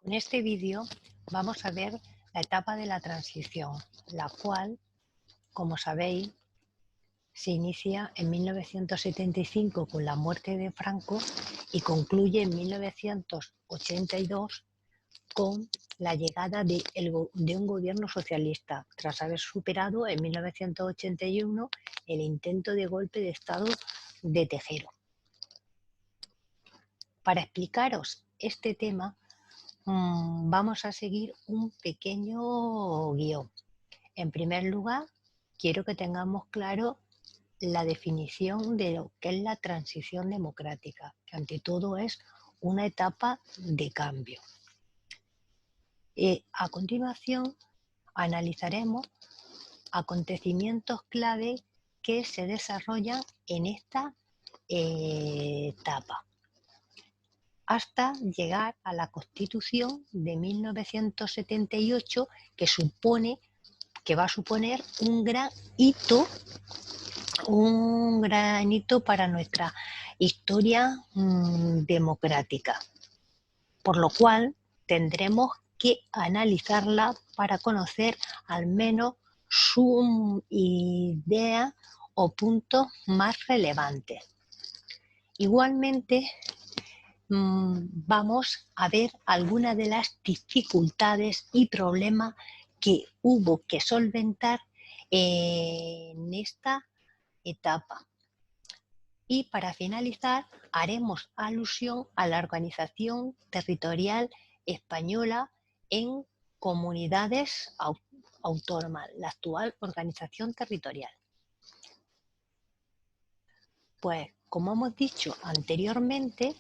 En este vídeo vamos a ver la etapa de la transición, la cual, como sabéis, se inicia en 1975 con la muerte de Franco y concluye en 1982 con la llegada de un gobierno socialista, tras haber superado en 1981 el intento de golpe de Estado de Tejero. Para explicaros este tema, vamos a seguir un pequeño guión. En primer lugar, quiero que tengamos claro la definición de lo que es la transición democrática, que ante todo es una etapa de cambio. A continuación, analizaremos acontecimientos clave que se desarrollan en esta etapa, hasta llegar a la Constitución de 1978, que va a suponer un gran hito para nuestra historia democrática, por lo cual tendremos que analizarla para conocer al menos su idea o puntos más relevantes. Igualmente, vamos a ver algunas de las dificultades y problemas que hubo que solventar en esta etapa. Y para finalizar, haremos alusión a la organización territorial española en comunidades autónomas, la actual organización territorial. Pues, como hemos dicho anteriormente,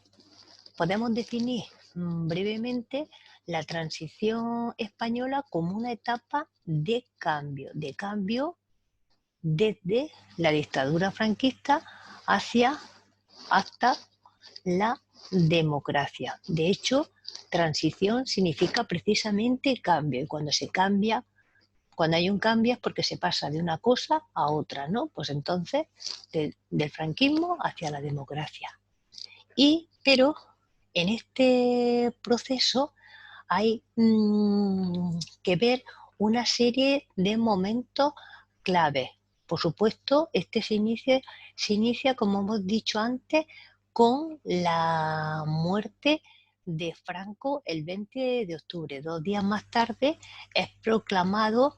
podemos definir brevemente la transición española como una etapa de cambio desde la dictadura franquista hasta la democracia. De hecho, transición significa precisamente cambio, y cuando hay un cambio es porque se pasa de una cosa a otra, ¿no? Pues entonces, del franquismo hacia la democracia. Pero en este proceso hay que ver una serie de momentos clave. Por supuesto, se inicia, como hemos dicho antes, con la muerte de Franco el 20 de octubre. 2 días más tarde es proclamado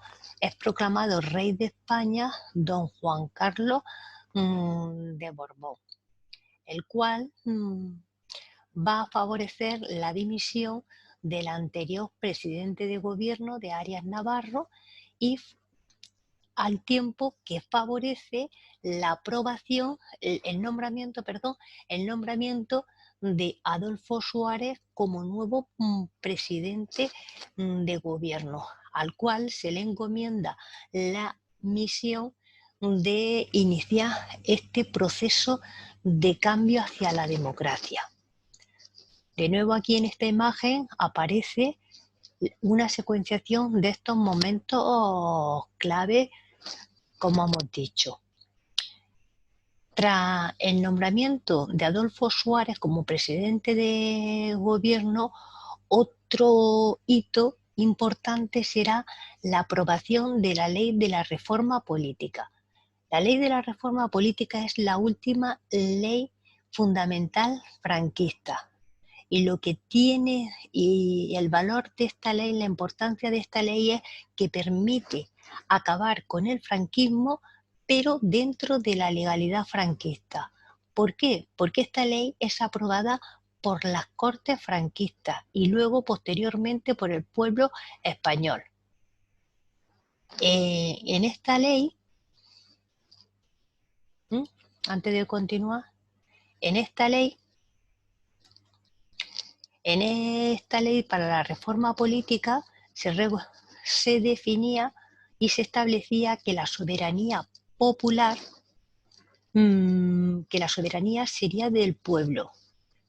rey de España don Juan Carlos de Borbón, el cual va a favorecer la dimisión del anterior presidente de gobierno de Arias Navarro, y al tiempo que favorece la aprobación, el nombramiento de Adolfo Suárez como nuevo presidente de gobierno, al cual se le encomienda la misión de iniciar este proceso de cambio hacia la democracia. De nuevo, aquí en esta imagen aparece una secuenciación de estos momentos clave, como hemos dicho. Tras el nombramiento de Adolfo Suárez como presidente de gobierno, otro hito importante será la aprobación de la Ley de la Reforma Política. La Ley de la Reforma Política es la última ley fundamental franquista. Y lo que tiene y el valor de esta ley, la importancia de esta ley, es que permite acabar con el franquismo, pero dentro de la legalidad franquista. ¿Por qué? Porque esta ley es aprobada por las Cortes franquistas y luego posteriormente por el pueblo español. En esta ley, antes de continuar, en esta ley para la reforma política se definía y se establecía que la soberanía popular, que la soberanía sería del pueblo.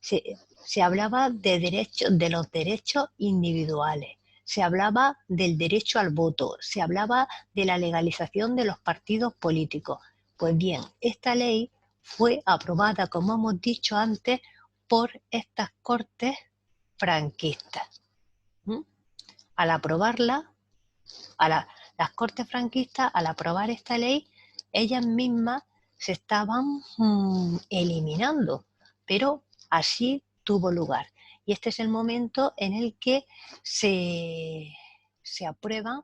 Se hablaba de los derechos individuales, se hablaba del derecho al voto, se hablaba de la legalización de los partidos políticos. Pues bien, esta ley fue aprobada, como hemos dicho antes, por estas Cortes franquistas. ¿Mm? Al aprobarla, las Cortes franquistas, al aprobar esta ley, ellas mismas se estaban eliminando, pero así tuvo lugar. Y este es el momento en el que se aprueban,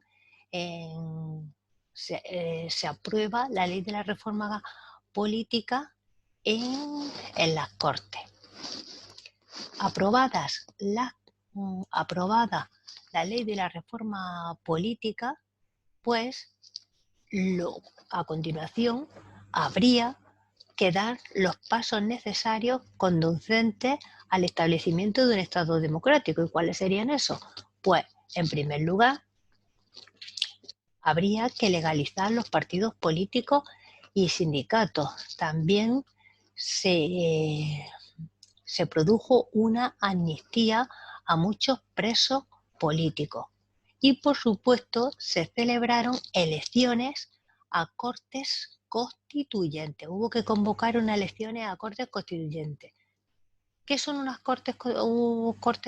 se aprueba la ley de la reforma política en las Cortes. Aprobada la ley de la reforma política, pues a continuación habría que dar los pasos necesarios conducentes al establecimiento de un Estado democrático. ¿Y cuáles serían esos? Pues, en primer lugar, habría que legalizar los partidos políticos y sindicatos. También se produjo una amnistía a muchos presos políticos. Y por supuesto se celebraron elecciones a Cortes Constituyentes. Hubo que convocar unas elecciones a Cortes Constituyentes. ¿Qué son unas Cortes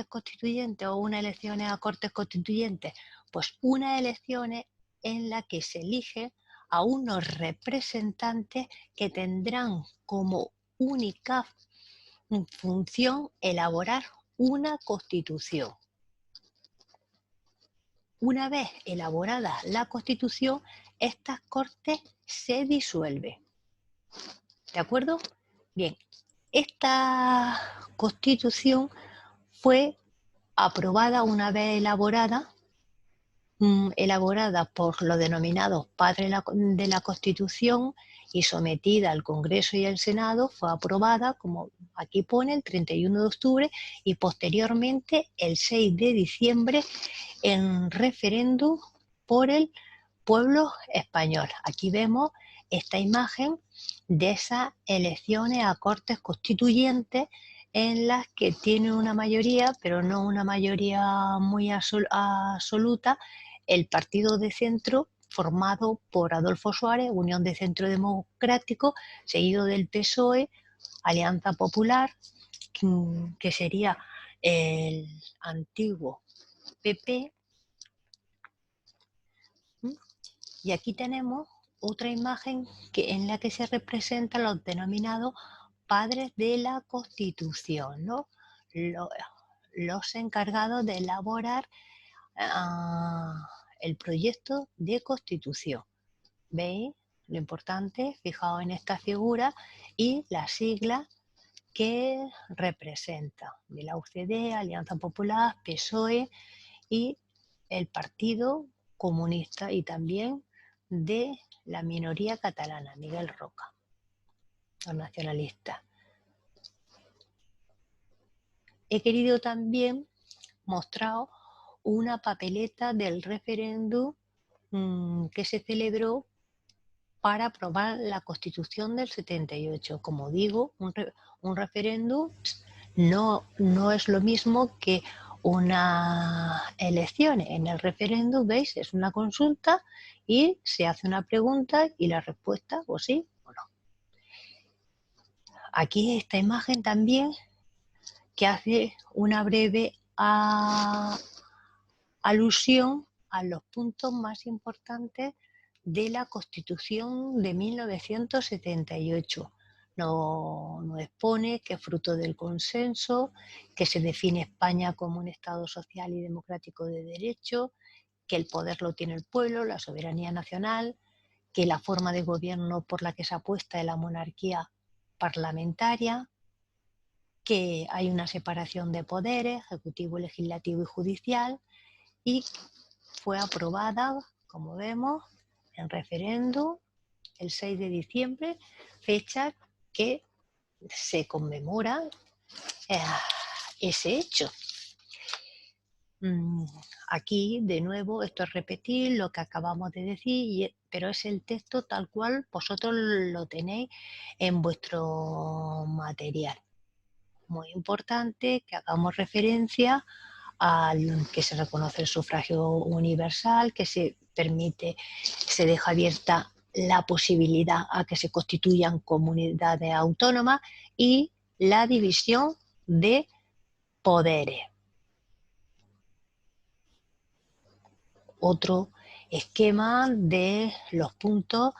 Constituyentes o unas elecciones a Cortes Constituyentes? Pues unas elecciones en las que se elige a unos representantes que tendrán como única función elaborar una constitución. Una vez elaborada la constitución, estas cortes se disuelven. ¿De acuerdo? Bien, esta constitución fue aprobada una vez elaborada por los denominados padres de la Constitución y sometida al Congreso y al Senado, fue aprobada, como aquí pone, el 31 de octubre y posteriormente el 6 de diciembre en referéndum por el pueblo español. Aquí vemos esta imagen de esas elecciones a Cortes Constituyentes en las que tiene una mayoría, pero no una mayoría muy absoluta, el partido de centro formado por Adolfo Suárez, Unión de Centro Democrático, seguido del PSOE, Alianza Popular, que sería el antiguo PP. Y aquí tenemos otra imagen en la que se representan los denominados padres de la Constitución, ¿no? Los encargados de elaborar el proyecto de Constitución. ¿Veis? Lo importante, fijaos en esta figura y las siglas que representa de la UCD, Alianza Popular, PSOE y el Partido Comunista y también de la minoría catalana, Miguel Roca, los nacionalistas. He querido también mostrar una papeleta del referéndum que se celebró para aprobar la Constitución del 78. Como digo, un referéndum no es lo mismo que una elección. En el referéndum, ¿veis? Es una consulta y se hace una pregunta y la respuesta o sí o no. Aquí esta imagen también que hace una breve alusión a los puntos más importantes de la Constitución de 1978. Nos expone que es fruto del consenso, que se define España como un Estado social y democrático de derecho, que el poder lo tiene el pueblo, la soberanía nacional, que la forma de gobierno por la que se apuesta es la monarquía parlamentaria, que hay una separación de poderes, ejecutivo, legislativo y judicial, y fue aprobada, como vemos, en referéndum el 6 de diciembre, fecha que se conmemora ese hecho. Aquí, de nuevo, esto es repetir lo que acabamos de decir, pero es el texto tal cual vosotros lo tenéis en vuestro material. Muy importante que hagamos referencia al que se reconoce el sufragio universal, que se deja abierta la posibilidad a que se constituyan comunidades autónomas y la división de poderes. otro esquema de los puntos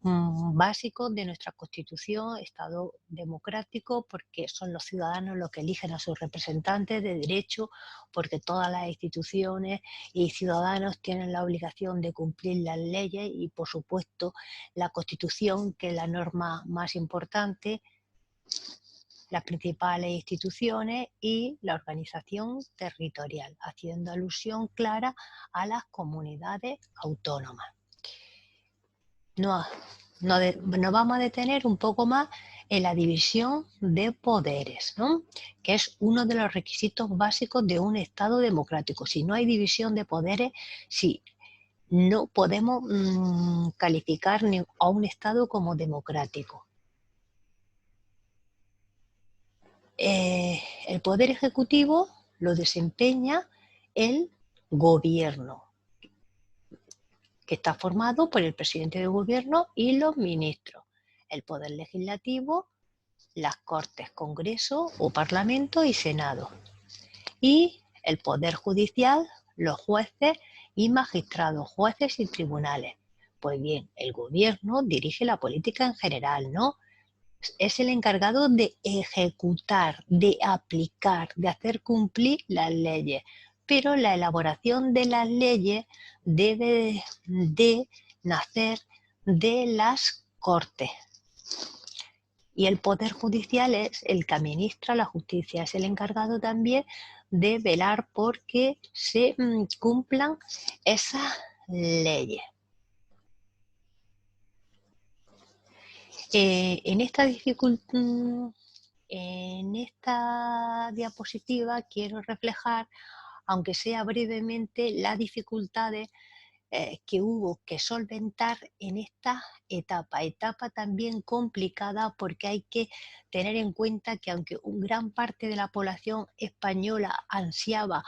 básicos de nuestra Constitución, Estado democrático, porque son los ciudadanos los que eligen a sus representantes de derecho, porque todas las instituciones y ciudadanos tienen la obligación de cumplir las leyes y, por supuesto, la Constitución, que es la norma más importante, las principales instituciones y la organización territorial, haciendo alusión clara a las comunidades autónomas. Nos vamos a detener un poco más en la división de poderes, ¿no? Que es uno de los requisitos básicos de un Estado democrático. Si no hay división de poderes, sí, no podemos calificar a un Estado como democrático. El poder ejecutivo lo desempeña el gobierno, que está formado por el presidente del gobierno y los ministros. El poder legislativo, las Cortes, Congreso o Parlamento y Senado. Y el poder judicial, los jueces y magistrados, jueces y tribunales. Pues bien, el gobierno dirige la política en general, ¿no? Es el encargado de ejecutar, de aplicar, de hacer cumplir las leyes. Pero la elaboración de las leyes debe de nacer de las Cortes. Y el Poder Judicial es el que administra la justicia, es el encargado también de velar por que se cumplan esas leyes. En esta diapositiva quiero reflejar, aunque sea brevemente, las dificultades que hubo que solventar en esta etapa también complicada, porque hay que tener en cuenta que aunque gran parte de la población española ansiaba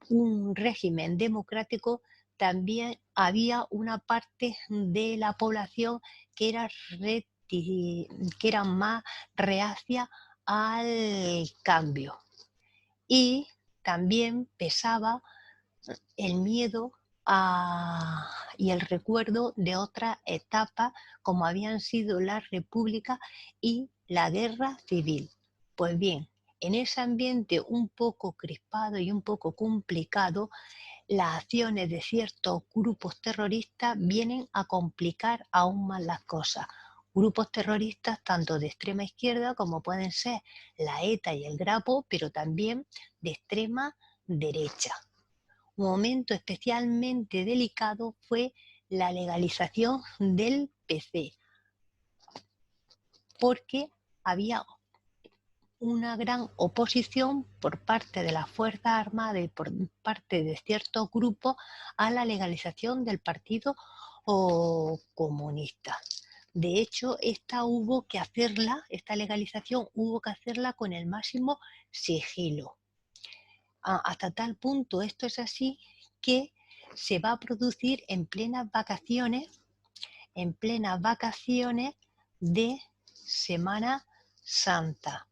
un régimen democrático, también había una parte de la población que era más reacia al cambio. Y también pesaba el miedo y el recuerdo de otras etapas como habían sido la República y la Guerra Civil. Pues bien, en ese ambiente un poco crispado y un poco complicado, las acciones de ciertos grupos terroristas vienen a complicar aún más las cosas. Grupos terroristas tanto de extrema izquierda como pueden ser la ETA y el Grapo, pero también de extrema derecha. Un momento especialmente delicado fue la legalización del PC, porque había una gran oposición por parte de las Fuerzas Armadas y por parte de ciertos grupos a la legalización del Partido Comunista. De hecho, esta legalización hubo que hacerla con el máximo sigilo. Hasta tal punto esto es así que se va a producir en plenas vacaciones de Semana Santa,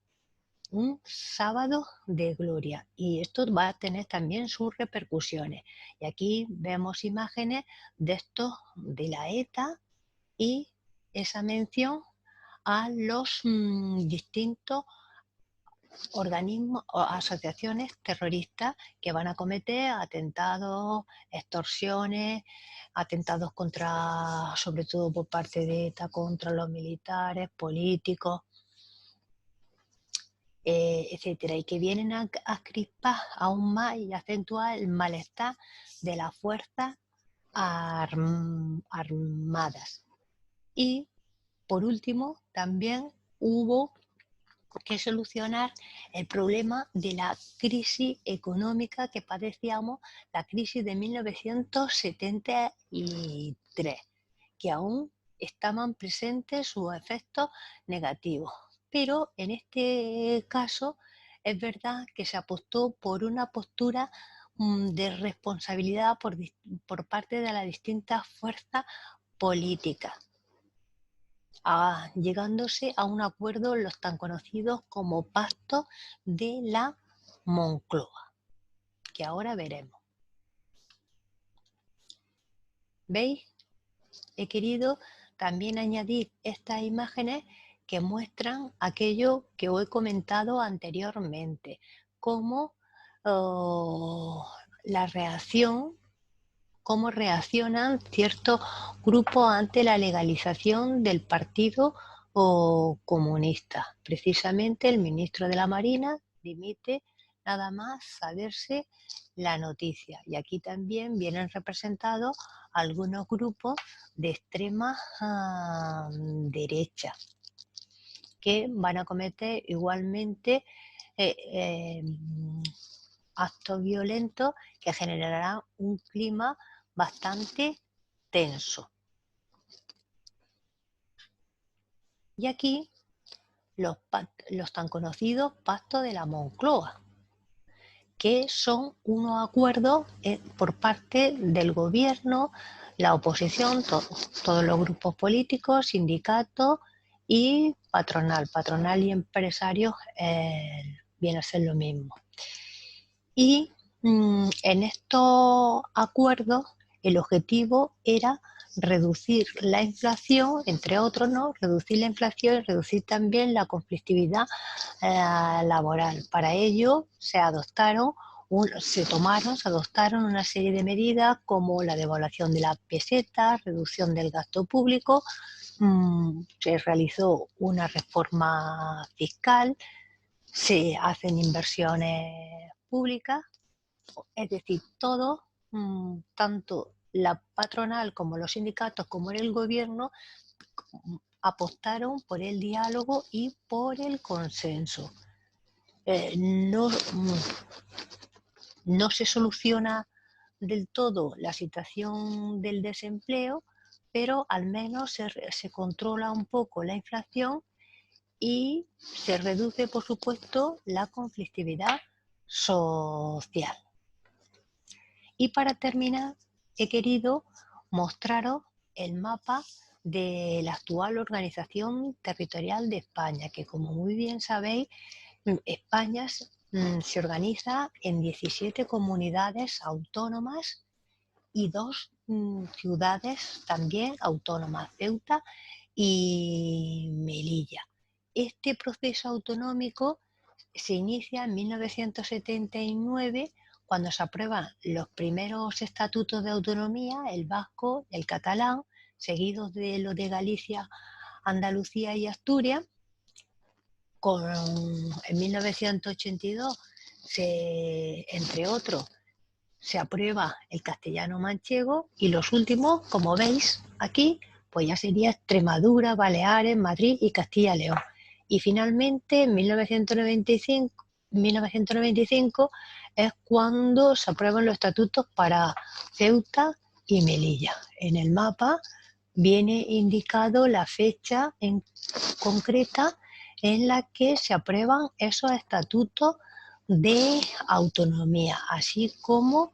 un sábado de gloria, y esto va a tener también sus repercusiones. Y aquí vemos imágenes de esto, de la ETA, y esa mención a los distintos organismos o asociaciones terroristas que van a cometer atentados, extorsiones, atentados contra, sobre todo por parte de ETA, contra los militares, políticos, etcétera, y que vienen a crispar aún más y acentuar el malestar de las fuerzas armadas. Y por último, también hubo que solucionar el problema de la crisis económica que padecíamos, la crisis de 1973, que aún estaban presentes sus efectos negativos. Pero en este caso es verdad que se apostó por una postura de responsabilidad por parte de las distintas fuerzas políticas, llegándose a un acuerdo, los tan conocidos como Pacto de la Moncloa, que ahora veremos. ¿Veis? He querido también añadir estas imágenes que muestran aquello que os he comentado anteriormente, como la reacción, cómo reaccionan ciertos grupos ante la legalización del partido comunista. Precisamente el ministro de la Marina dimite nada más saberse la noticia. Y aquí también vienen representados algunos grupos de extrema derecha que van a cometer igualmente actos violentos que generarán un clima bastante tenso. Y aquí los tan conocidos pactos de la Moncloa, que son unos acuerdos por parte del gobierno, la oposición, todos los grupos políticos, sindicatos y patronal y empresarios viene a ser lo mismo. Y en estos acuerdos el objetivo era reducir la inflación, entre otros, ¿no? Reducir la inflación y reducir también la conflictividad laboral. Para ello se adoptaron una serie de medidas como la devaluación de la peseta, reducción del gasto público, se realizó una reforma fiscal, se hacen inversiones públicas, es decir, todo, tanto la patronal como los sindicatos como el gobierno apostaron por el diálogo y por el consenso. No se soluciona del todo la situación del desempleo, pero al menos se controla un poco la inflación y se reduce, por supuesto, la conflictividad social. Y para terminar, he querido mostraros el mapa de la actual organización territorial de España, que como muy bien sabéis, España se organiza en 17 comunidades autónomas y 2 ciudades también autónomas, Ceuta y Melilla. Este proceso autonómico se inicia en 1979, cuando se aprueban los primeros estatutos de autonomía, el vasco, el catalán, seguidos de los de Galicia, Andalucía y Asturias. En 1982, entre otros, se aprueba el castellano manchego y los últimos, como veis aquí, pues ya sería Extremadura, Baleares, Madrid y Castilla y León. Y finalmente, en 1995 es cuando se aprueban los estatutos para Ceuta y Melilla. En el mapa viene indicado la fecha concreta en la que se aprueban esos estatutos de autonomía, así como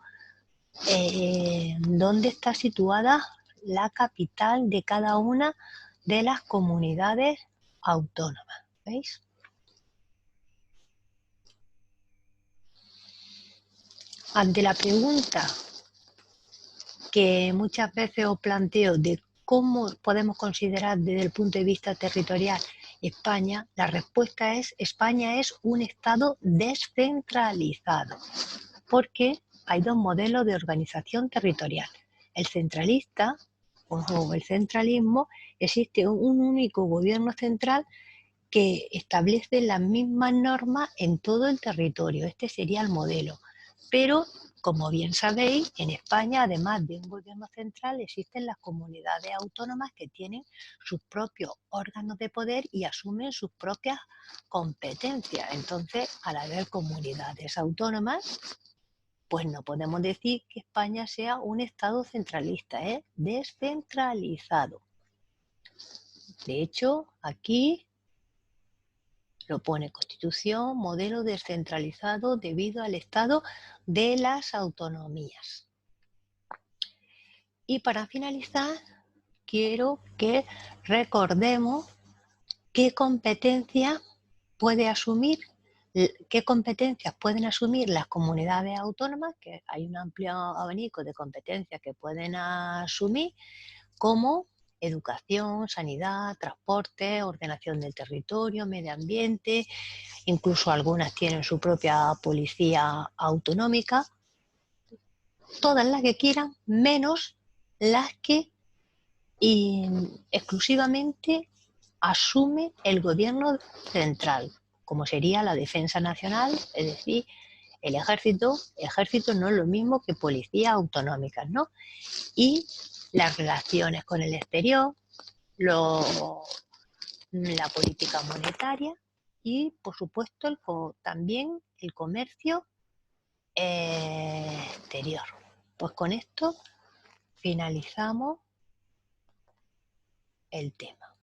dónde está situada la capital de cada una de las comunidades autónomas. ¿Veis? Ante la pregunta que muchas veces os planteo de cómo podemos considerar desde el punto de vista territorial España, la respuesta es: España es un Estado descentralizado, porque hay 2 modelos de organización territorial. El centralista o el centralismo, existe un único gobierno central que establece las mismas normas en todo el territorio. Este sería el modelo. Pero, como bien sabéis, en España, además de un gobierno central, existen las comunidades autónomas que tienen sus propios órganos de poder y asumen sus propias competencias. Entonces, al haber comunidades autónomas, pues no podemos decir que España sea un Estado centralista, es descentralizado. De hecho, aquí lo pone: Constitución, modelo descentralizado debido al estado de las autonomías. Y para finalizar, quiero que recordemos qué competencia puede asumir ¿Qué competencias pueden asumir las comunidades autónomas? Que hay un amplio abanico de competencias que pueden asumir, como educación, sanidad, transporte, ordenación del territorio, medio ambiente, incluso algunas tienen su propia policía autonómica, todas las que quieran, menos las que exclusivamente asume el gobierno central, como sería la defensa nacional, es decir, el ejército. Ejército no es lo mismo que policías autonómicas, ¿no? Y las relaciones con el exterior, la política monetaria y, por supuesto, también el comercio exterior. Pues con esto finalizamos el tema.